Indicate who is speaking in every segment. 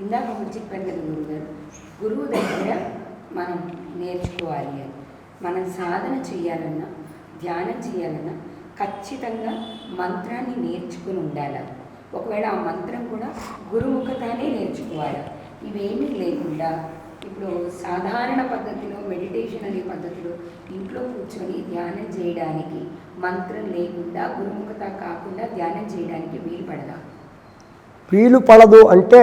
Speaker 1: ఇందాక ఒకటి చెప్పాను కదా గురువుగారు, గురువు దగ్గర మనం నేర్చుకోవాలి అని. మనం సాధన చేయాలన్నా, ధ్యానం చేయాలన్నా ఖచ్చితంగా మంత్రాన్ని నేర్చుకుని ఉండాలి. ఒకవేళ ఆ మంత్రం కూడా గురుముఖతానే నేర్చుకోవాలి. ఇవేమీ లేకుండా ఇప్పుడు సాధారణ పద్ధతిలో మెడిటేషన్ అనే పద్ధతిలో ఇంట్లో కూర్చొని ధ్యానం చేయడానికి మంత్రం లేకుండా గురుముఖత కాకుండా ధ్యానం చేయడానికి
Speaker 2: వీలు పడదు అంటే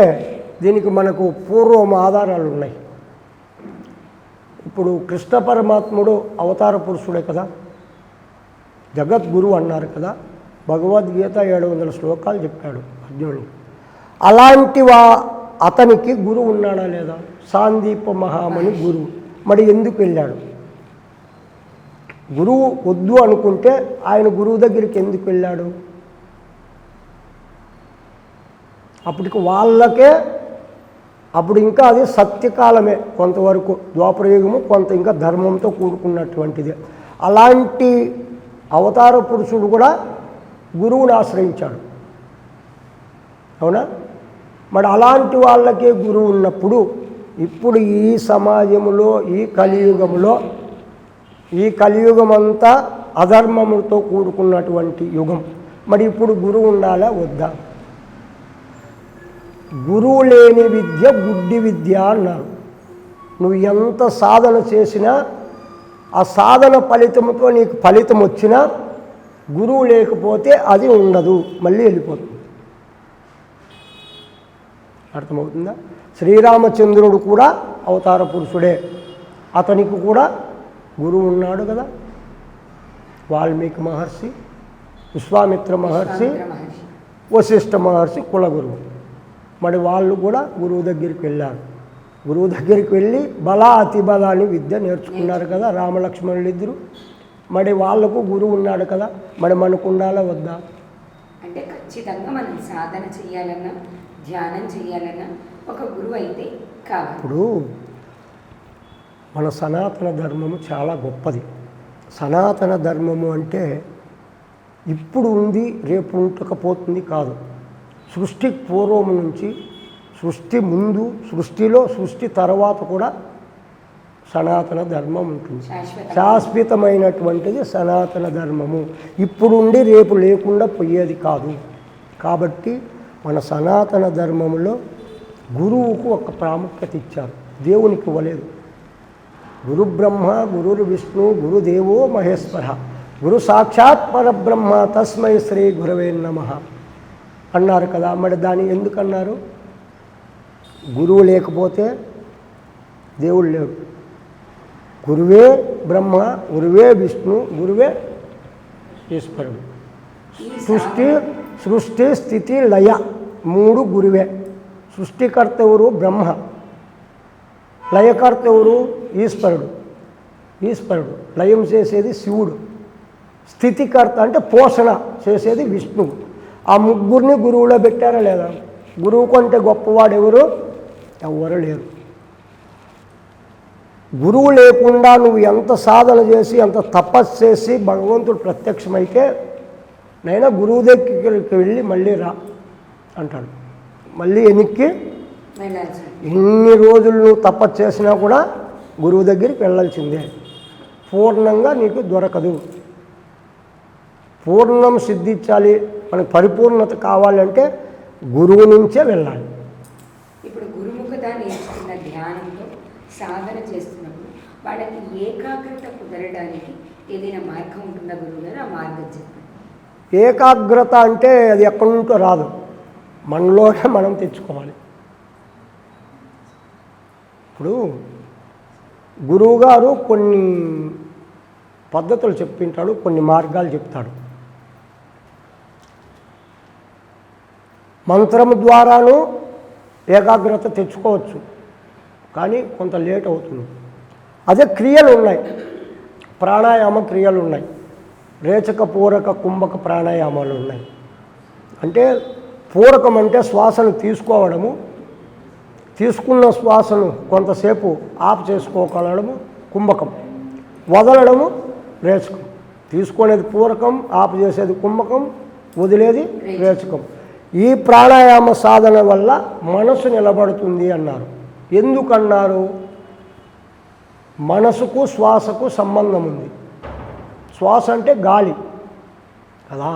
Speaker 2: దీనికి మనకు పూర్వం ఆధారాలు ఉన్నాయి. ఇప్పుడు కృష్ణ పరమాత్ముడు అవతార పురుషుడే కదా, జగద్గురు అన్నారు కదా, భగవద్గీత 700 శ్లోకాలు చెప్పాడు అర్జునుడికి. అలాంటి అతనికి గురువు ఉన్నాడా లేదా? సాందీప మహామణి గురువు. మరి ఎందుకు వెళ్ళాడు? గురువు వద్దు అనుకుంటే ఆయన గురువు దగ్గరికి ఎందుకు వెళ్ళాడు? అప్పటికి వాళ్ళకే అప్పుడు ఇంకా అది సత్యకాలమే, కొంతవరకు ద్వాపరయుగము, కొంత ఇంకా ధర్మంతో కూడుకున్నటువంటిదే. అలాంటి అవతార పురుషుడు కూడా గురువుని ఆశ్రయించాడు, అవునా? మరి అలాంటి వాళ్ళకే గురువు ఉన్నప్పుడు ఇప్పుడు ఈ సమాజంలో ఈ కలియుగం అంతా అధర్మములతో కూడుకున్నటువంటి యుగం. మరి ఇప్పుడు గురువు ఉండాలా వద్దా? గురువు లేని విద్య గుడ్డి విద్య అన్నారు. నువ్వు ఎంత సాధన చేసినా ఆ సాధన ఫలితంతో నీకు ఫలితం వచ్చినా గురువు లేకపోతే అది ఉండదు, మళ్ళీ వెళ్ళిపోతుంది. అర్థమవుతుందా? శ్రీరామచంద్రుడు కూడా అవతార పురుషుడే, అతనికి కూడా గురువు ఉన్నాడు కదా. వాల్మీకి మహర్షి, విశ్వామిత్ర మహర్షి, వశిష్ఠ మహర్షి కులగురువు. మరి వాళ్ళు కూడా గురువు దగ్గరికి వెళ్ళారు. గురువు దగ్గరికి వెళ్ళి బల అతి బల అని విద్య నేర్చుకున్నారు కదా రామలక్ష్మణులు ఇద్దరు. మరి వాళ్ళకు గురువు ఉన్నాడు కదా, మరి మనకు ఉండాలా వద్దా?
Speaker 1: అంటే ఖచ్చితంగా మనం సాధన చేయాలన్నా, ధ్యానం చేయాలన్నా ఒక గురువు అయితే కావాలి.
Speaker 2: ఇప్పుడు మన సనాతన ధర్మము చాలా గొప్పది. సనాతన ధర్మము అంటే ఇప్పుడు ఉంది రేపు ఉండకపోతుంది కాదు. సృష్టికి పూర్వం నుంచి, సృష్టి ముందు, సృష్టిలో, సృష్టి తర్వాత కూడా సనాతన ధర్మం ఉంటుంది. శాశ్వతమైనటువంటిది సనాతన ధర్మము. ఇప్పుడుండి రేపు లేకుండా పోయేది కాదు. కాబట్టి మన సనాతన ధర్మంలో గురువుకు ఒక ప్రాముఖ్యత ఇచ్చారు, దేవునికి ఇవ్వలేదు. గురు బ్రహ్మ గురుర్ విష్ణు గురుదేవో మహేశ్వర గురు సాక్షాత్ పరబ్రహ్మ తస్మై శ్రీ గురవే నమః అన్నారు కదా. మరి దాన్ని ఎందుకన్నారు? గురువు లేకపోతే దేవుడు లేడు. గురువే బ్రహ్మ, గురువే విష్ణు, గురువే ఈశ్వరుడు. సృష్టి స్థితి లయ మూడు గురువే. సృష్టికర్త ఎవరు? బ్రహ్మ. లయకర్త ఎవరు? ఈశ్వరుడు. లయం చేసేది శివుడు. స్థితికర్త అంటే పోషణ చేసేది విష్ణువు. ఆ ముగ్గురిని గురువులో పెట్టారా లేదా? గురువు కంటే గొప్పవాడు ఎవరు? ఎవ్వరు లేరు. గురువు లేకుండా నువ్వు ఎంత సాధన చేసి, ఎంత తపస్సు చేసి భగవంతుడు ప్రత్యక్షమైతే నైనా గురువు దగ్గరికి వెళ్ళి మళ్ళీ రా అంటాడు. మళ్ళీ వెనక్కి ఎన్ని రోజులు నువ్వు తపస్సు చేసినా కూడా గురువు దగ్గరికి వెళ్ళాల్సిందే. పూర్ణంగా నీకు దొరకదు. పూర్ణం సిద్ధించాలి, మనకు పరిపూర్ణత కావాలంటే గురువు నుంచే వెళ్ళాలి.
Speaker 1: ఇప్పుడు గురుముఖత నేర్చుకున్న ధ్యానంతో సాధన చేస్తున్నప్పుడు వాళ్ళకి ఏకాగ్రత కుదరడానికి ఏదైనా మార్గం ఉంటుందా గురువుగారు? ఆ మార్గం చెప్పండి.
Speaker 2: ఏకాగ్రత అంటే అది ఎక్కడి నుంచో రాదు, మనలోనే మనం తెచ్చుకోవాలి. ఇప్పుడు గురువుగారు కొన్ని పద్ధతులు చెప్పింటాడు, కొన్ని మార్గాలు చెప్తాడు. మంత్రం ద్వారాను ఏకాగ్రత తెచ్చుకోవచ్చు, కానీ కొంత లేట్ అవుతుంది. అదే క్రియలు ఉన్నాయి, ప్రాణాయామ క్రియలు ఉన్నాయి, రేచక పూరక కుంభక ప్రాణాయామాలు ఉన్నాయి. అంటే పూరకం అంటే శ్వాసను తీసుకోవడము, తీసుకున్న శ్వాసను కొంతసేపు ఆఫ్ చేసుకోగలడము కుంభకం, వదలడము రేచకం. తీసుకునేది పూరకం, ఆఫ్ చేసేది కుంభకం, వదిలేది రేచకం. ఈ ప్రాణాయామ సాధన వల్ల మనసు నిలబడుతుంది అన్నారు. ఎందుకన్నారు? మనసుకు శ్వాసకు సంబంధం ఉంది. శ్వాస అంటే గాలి కదా,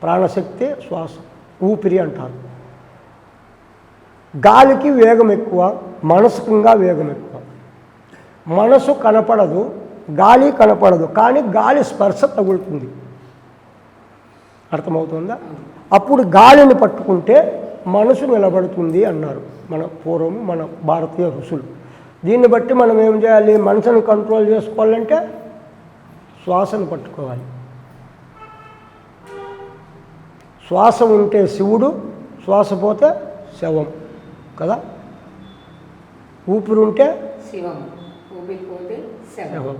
Speaker 2: ప్రాణశక్తి శ్వాస, ఊపిరి అంటారు. గాలికి వేగం ఎక్కువ, మనసుకు ఇంకా వేగం ఎక్కువ. మనసు కనపడదు, గాలి కనపడదు, కానీ గాలి స్పర్శ తగులుతుంది. అర్థమవుతుందా? అప్పుడు గాలిని పట్టుకుంటే మనసు నిలబడుతుంది అన్నారు మన పూర్వము, మన భారతీయ ఋషులు. దీన్ని బట్టి మనం ఏం చేయాలి? మనసుని కంట్రోల్ చేసుకోవాలంటే శ్వాసను పట్టుకోవాలి. శ్వాస ఉంటే శివుడు, శ్వాస పోతే శవం కదా. ఊపిరి ఉంటే
Speaker 1: శివం, ఊపిరి పోతే శవం.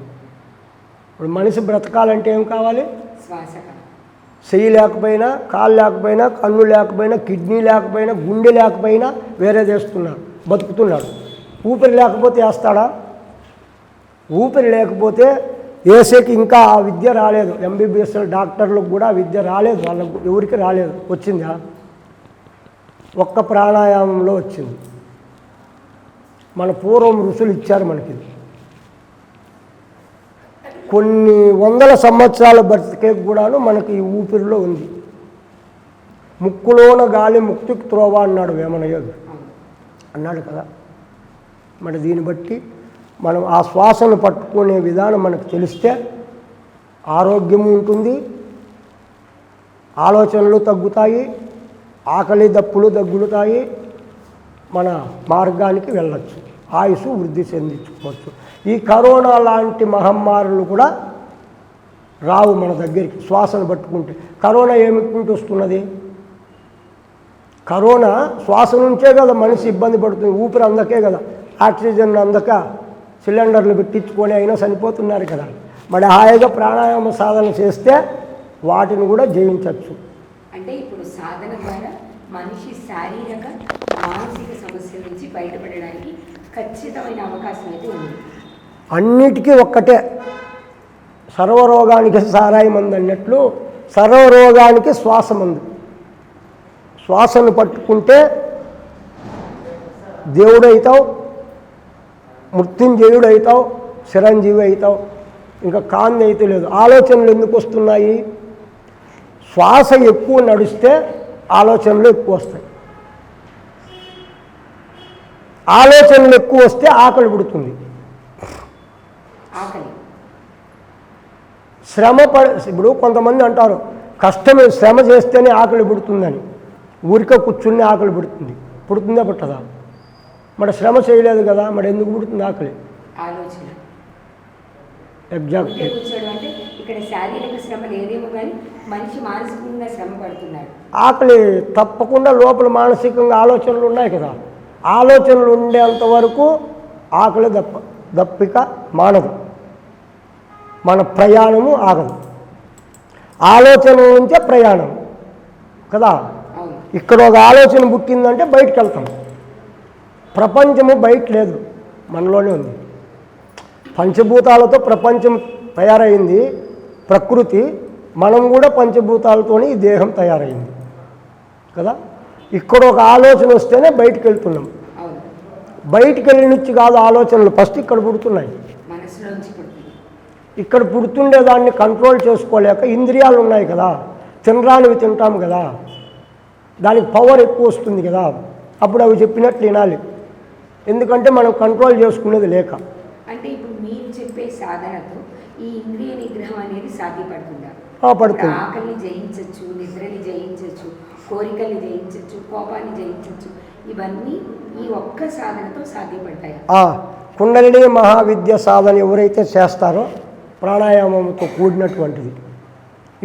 Speaker 2: ఇప్పుడు మనిషి బ్రతకాలంటే ఏం కావాలి?
Speaker 1: శ్వాస.
Speaker 2: చెయ్యి లేకపోయినా, కాలు లేకపోయినా, కన్ను లేకపోయినా, కిడ్నీ లేకపోయినా, గుండె లేకపోయినా వేరే చేస్తున్నాడు, బతుకుతున్నాడు. ఊపిరి లేకపోతే వేస్తాడా? ఊపిరి లేకపోతే వేసేకి ఇంకా ఆ విద్య రాలేదు. ఎంబీబీఎస్ డాక్టర్లకు కూడా ఆ విద్య రాలేదు, వాళ్ళకు ఎవరికి రాలేదు. వచ్చిందా? ఒక్క ప్రాణాయామంలో వచ్చింది. మన పూర్వం ఋషులు ఇచ్చారు మనకి. కొన్ని వందల సంవత్సరాల బ్రతికే కూడాను మనకి ఈ ఊపిరిలో ఉంది. ముక్కులోన గాలి ముక్తికి త్రోవ అన్నాడు వేమన యోగి, అన్నాడు కదా. మరి దీన్ని బట్టి మనం ఆ శ్వాసను పట్టుకునే విధానం మనకు తెలిస్తే ఆరోగ్యం ఉంటుంది, ఆలోచనలు తగ్గుతాయి, ఆకలి దప్పులు తగ్గుతాయి, మన మార్గానికి వెళ్ళచ్చు, ఆయుసు వృద్ధి చెందించుకోవచ్చు. ఈ కరోనా లాంటి మహమ్మారులు కూడా రావు మన దగ్గరికి శ్వాసను పట్టుకుంటే. కరోనా ఏమిటి వస్తున్నది? కరోనా శ్వాస నుంచే కదా మనిషి ఇబ్బంది పడుతుంది. ఊపిరి అందకే కదా, ఆక్సిజన్ అందక సిలిండర్లు పెట్టించుకొని అయినా చనిపోతున్నారు కదా. మరి హాయిగా ప్రాణాయామ సాధన చేస్తే వాటిని కూడా జయించవచ్చు.
Speaker 1: అంటే ఇప్పుడు సాధన ద్వారా మనిషి శారీరక మానసిక సమస్యల నుంచి బయటపడడానికి ఖచ్చితమైన అవకాశం అయితే ఉంది.
Speaker 2: అన్నిటికీ ఒక్కటే, సర్వరోగానికి సారాయి మందు అన్నట్లు సర్వరోగానికి శ్వాస మందు. శ్వాసను పట్టుకుంటే దేవుడు అవుతావు, మృత్యుంజయుడు అవుతావు, చిరంజీవి అవుతావు, ఇంకా కాంతి అయితే లేదు. ఆలోచనలు ఎందుకు వస్తున్నాయి? శ్వాస ఎక్కువ నడిస్తే ఆలోచనలు ఎక్కువ వస్తాయి. ఆలోచనలు ఎక్కువ వస్తే ఆకలి పుడుతుంది. ఇప్పుడు కొంతమంది అంటారు కష్టమే, శ్రమ చేస్తేనే ఆకలి పుడుతుందని. ఊరికే కూర్చుని ఆకలి పుడుతుందా పుట్టదా? మరి శ్రమ చేయలేదు కదా, మరి ఎందుకు పుడుతుంది ఆకలి?
Speaker 1: ఆలోచన.
Speaker 2: ఎగ్జాక్ట్.
Speaker 1: అంటే ఇక్కడ శారీరక శ్రమ లేదేమో కానీ మనిషి మానసికంగా శ్రమ పడుతున్నాడు.
Speaker 2: ఆకలి తప్పకుండా లోపల మానసికంగా ఆలోచనలు ఉన్నాయి కదా. ఆలోచనలు ఉండేంత వరకు ఆకలి దప్పిక మానదు, మన ప్రయాణము ఆగదు. ఆలోచన నుంచే ప్రయాణం కదా. ఇక్కడ ఒక ఆలోచన పుట్టిందంటే బయటకు వెళ్తాం. ప్రపంచము బయట లేదు, మనలోనే ఉంది. పంచభూతాలతో ప్రపంచం తయారైంది, ప్రకృతి. మనం కూడా పంచభూతాలతోనే ఈ దేహం తయారైంది కదా. ఇక్కడ ఒక ఆలోచన వస్తేనే బయటకు వెళ్తున్నాం. బయటికి వెళ్ళి నుంచి కాదు ఆలోచనలు, ఫస్ట్ ఇక్కడ పుడుతున్నాయి. ఇక్కడ పుడుతుండే దాన్ని కంట్రోల్ చేసుకోలేక ఇంద్రియాలు ఉన్నాయి కదా, తినరానివి తింటాం కదా, దానికి పవర్ ఎక్కువ వస్తుంది కదా. అప్పుడు అవి చెప్పినట్లు వినాలి, ఎందుకంటే మనం కంట్రోల్ చేసుకునేది లేక.
Speaker 1: అంటే ఇప్పుడు మీరు చెప్పే సాధనతో ఈ ఇంద్రియ నిగ్రహం అనేది సాధ్యపడుతుందా?
Speaker 2: పడుతుంది.
Speaker 1: ఆకలిని జయించవచ్చు, నిద్రని జయించవచ్చు, కోరికల్ని జయించవచ్చు, కోపాన్ని జయించవచ్చు. ఇవన్నీ ఈ ఒక్క సాధనతో సాధ్యపడతాయి.
Speaker 2: కుండలిని మహావిద్య సాధన ఎవరైతే చేస్తారో ప్రాణాయామంతో కూడినటువంటిది,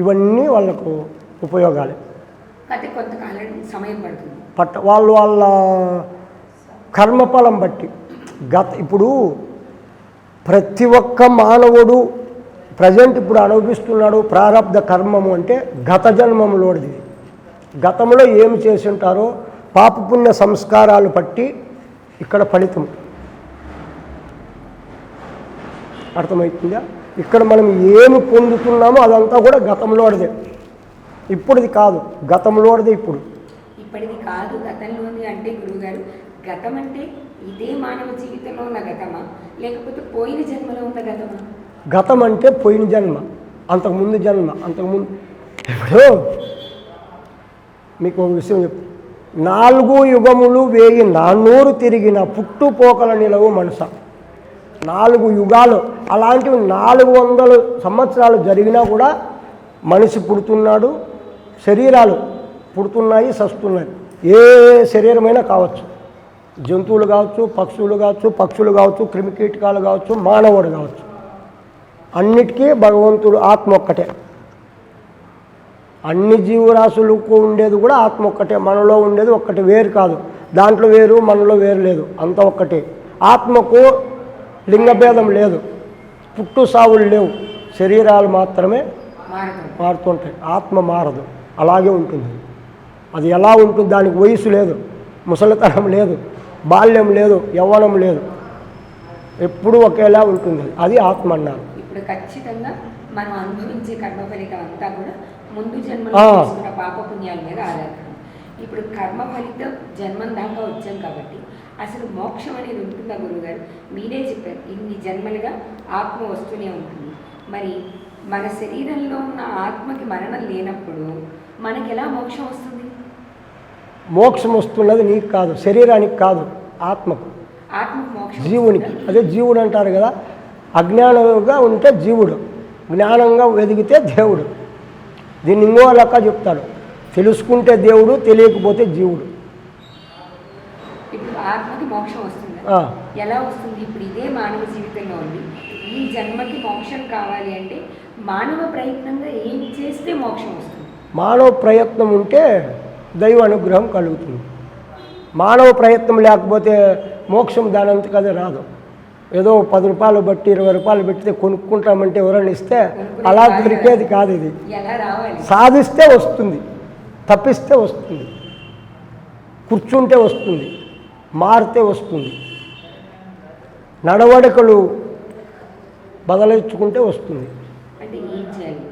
Speaker 2: ఇవన్నీ వాళ్ళకు ఉపయోగాలే.
Speaker 1: అయితే కొంతకాలం సమయం పడుతుంది.
Speaker 2: వాళ్ళ కర్మఫలం బట్టి. ఇప్పుడు ప్రతి ఒక్క మానవుడు ప్రజెంట్ ఇప్పుడు అనుభవిస్తున్నాడు ప్రారబ్ధ కర్మము అంటే గత జన్మములోది. గతంలో ఏమి చేసి ఉంటారో పాపపుణ్య సంస్కారాలు బట్టి ఇక్కడ ఫలితం. అర్థమవుతుందా? ఇక్కడ మనం ఏమి పొందుతున్నామో అదంతా కూడా గతంలోదే, ఇప్పుడుది కాదు, గతంలోదే. ఇప్పుడు
Speaker 1: ఇప్పటిది కాదు గతంలోని అంటే గురువుగారు, గతం అంటే ఇదే మానవ జీవితంలో ఉన్న గతమా, లేకపోతే పోయిన జన్మలో ఉన్న గతమా?
Speaker 2: గతం అంటే పోయిన జన్మ, అంతకుముందు జన్మ, అంతకుముందు. ఇప్పుడు మీకు ఒక విషయం చెప్పు, 4 యుగములు వేయి నాన్నూరు తిరిగిన పుట్టుపోకల నిలవు మనస. 4 యుగాలు, అలాంటివి 400 సంవత్సరాలు జరిగినా కూడా మనిషి పుడుతున్నాడు, శరీరాలు పుడుతున్నాయి, సస్తున్నాయి. ఏ శరీరమైనా కావచ్చు, జంతువులు కావచ్చు, పక్షులు కావచ్చు, క్రిమికీటకాలు కావచ్చు, మానవుడు కావచ్చు. అన్నిటికీ భగవంతుడు ఆత్మ ఒక్కటే. అన్ని జీవరాశులకు ఉండేది కూడా ఆత్మ ఒక్కటే. మనలో ఉండేది ఒక్కటి, వేరు కాదు. దాంట్లో వేరు, మనలో వేరు లేదు, అంత ఒక్కటే. ఆత్మకు లింగభేదం లేదు, పుట్టు సావులు లేవు, శరీరాలు మాత్రమే మారుతుంటాయి. ఆత్మ మారదు, అలాగే ఉంటుంది. అది ఎలా ఉంటుంది, దానికి వయసు లేదు, ముసలితనం లేదు, బాల్యం లేదు, యవ్వనం లేదు, ఎప్పుడూ ఒకేలా ఉంటుంది. అది ఆత్మ అన్నారు.
Speaker 1: ఇప్పుడు ఖచ్చితంగా మనం అనుభవించే కర్మ ఫలితం అంతా కూడా ముందు జన్మలో చేసుకున్న పాపపుణ్యాల మీద ఆధారపడి, ఇప్పుడు కర్మ ఫలితం జన్మం దాకా వచ్చాం కాబట్టి అసలు మోక్షం అనేది ఉంటుందా గురువుగారు? మీరే చెప్పారు ఇన్ని జన్మలుగా ఆత్మ వస్తూనే ఉంటుంది. మరి మన శరీరంలో ఉన్న ఆత్మకి మరణం లేనప్పుడు మనకి ఎలా మోక్షం వస్తుంది?
Speaker 2: మోక్షం వస్తున్నది నీకు కాదు, శరీరానికి కాదు, ఆత్మకు.
Speaker 1: ఆత్మకు మోక్షం,
Speaker 2: జీవునికి. అదే జీవుడు అంటారు కదా. అజ్ఞానంగా ఉంటే జీవుడు, జ్ఞానంగా ఎదిగితే దేవుడు. దీన్ని ఇంకో లెక్క చెప్తాడు, తెలుసుకుంటే దేవుడు, తెలియకపోతే జీవుడు.
Speaker 1: ఇప్పుడు ఆత్మకి మోక్షం వస్తుంది, ఎలా వస్తుంది? ఇప్పుడు ఇదే మానవ జీవితంలో ఉంది, ఈ జన్మకి మోక్షం కావాలి అంటే మానవ ప్రయత్నంగా ఏం చేస్తే మోక్షం వస్తుంది?
Speaker 2: మానవ ప్రయత్నం ఉంటే దైవ అనుగ్రహం కలుగుతుంది. మానవ ప్రయత్నం లేకపోతే మోక్షం దానంతకదే రాదు. ఏదో 10 రూపాయలు బట్టి 20 రూపాయలు పెట్టితే కొనుక్కుంటామంటే ఎవరైనా ఇస్తే అలా దొరికేది కాదు. ఇది సాధిస్తే వస్తుంది, తప్పిస్తే వస్తుంది, కూర్చుంటే వస్తుంది, మారితే వస్తుంది, నడవడికలు బదలించుకుంటే వస్తుంది.
Speaker 1: అంటే ఏం చేయాలి?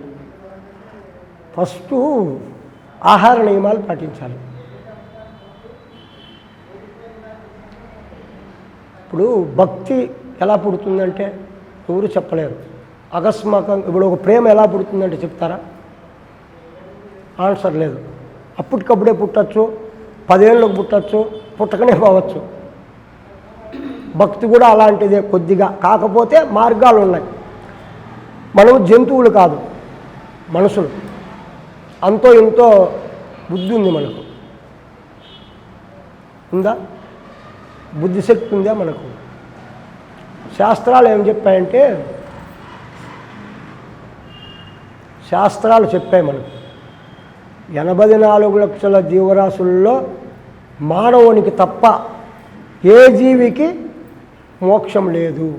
Speaker 2: ఫస్ట్ ఆహార నియమాలు పాటించాలి. ఇప్పుడు భక్తి ఎలా పుడుతుందంటే ఎవరు చెప్పలేరు. అకస్మాత్తుగా ఇప్పుడు ఒక ప్రేమ ఎలా పుడుతుందంటే చెప్తారా? ఆన్సర్ లేదు. అప్పటికప్పుడే పుట్టచ్చు, 10 ఏళ్ళకు పుట్టచ్చు, పుట్టకనే పోవచ్చు. భక్తి కూడా అలాంటిదే కొద్దిగా, కాకపోతే మార్గాలు ఉన్నాయి. మనం జంతువులు కాదు, మనుషులు. అంతో ఇంతో బుద్ధి ఉంది మనకు. ఉందా? బుద్ధిశక్తి ఉందా మనకు? శాస్త్రాలు ఏం చెప్పాయంటే, శాస్త్రాలు చెప్పాయి మనకు 84 లక్షల జీవరాశుల్లో మానవునికి తప్ప ఏ జీవికి మోక్షం లేదు.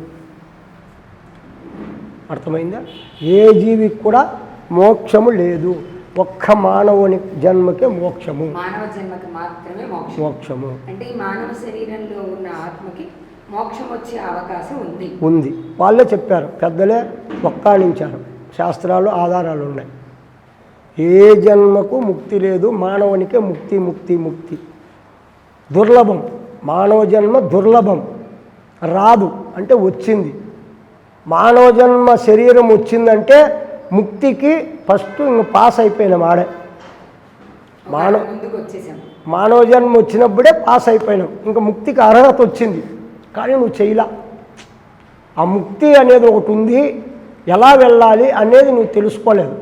Speaker 2: అర్థమైందా? ఏ జీవికి కూడా మోక్షము లేదు. ఒక్క మానవుని జన్మకే మోక్షము,
Speaker 1: మానవ జన్మకి మాత్రమే
Speaker 2: మోక్షము.
Speaker 1: అంటే ఈ మానవ శరీరంలో ఉన్న ఆత్మకి మోక్షం వచ్చే అవకాశం ఉంది.
Speaker 2: వాళ్ళే చెప్పారు, పెద్దలే వక్కాణించారు. శాస్త్రాలు ఆధారాలు ఉన్నాయి. ఏ జన్మకు ముక్తి లేదు, మానవునికే ముక్తి ముక్తి ముక్తి దుర్లభం. మానవ జన్మ దుర్లభం, రాదు అంటే వచ్చింది. మానవ జన్మ శరీరం వచ్చిందంటే ముక్తికి ఫస్ట్ ఇంక పాస్ అయిపోయినాం. ఆడే మానవ జన్మ వచ్చినప్పుడే పాస్ అయిపోయినాం, ఇంకా ముక్తికి అర్హత వచ్చింది. కానీ నువ్వు చేయలా. ఆ ముక్తి అనేది ఒకటి ఉంది, ఎలా వెళ్ళాలి అనేది నువ్వు తెలుసుకోలేదు.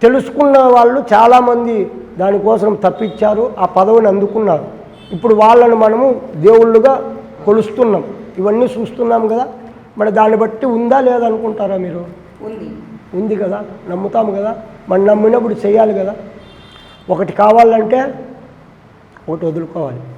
Speaker 2: తెలుసుకున్న వాళ్ళు చాలామంది దానికోసం తప్పించారు, ఆ పదవిని అందుకున్నారు. ఇప్పుడు వాళ్ళని మనము దేవుళ్ళుగా కొలుస్తున్నాం, ఇవన్నీ చూస్తున్నాం కదా. మరి దాన్ని బట్టి ఉందా లేదా అనుకుంటారా మీరు? ఉంది కదా, నమ్ముతాము కదా. మనం నమ్మినప్పుడు చేయాలి కదా. ఒకటి కావాలంటే ఒకటి వదులుకోవాలి.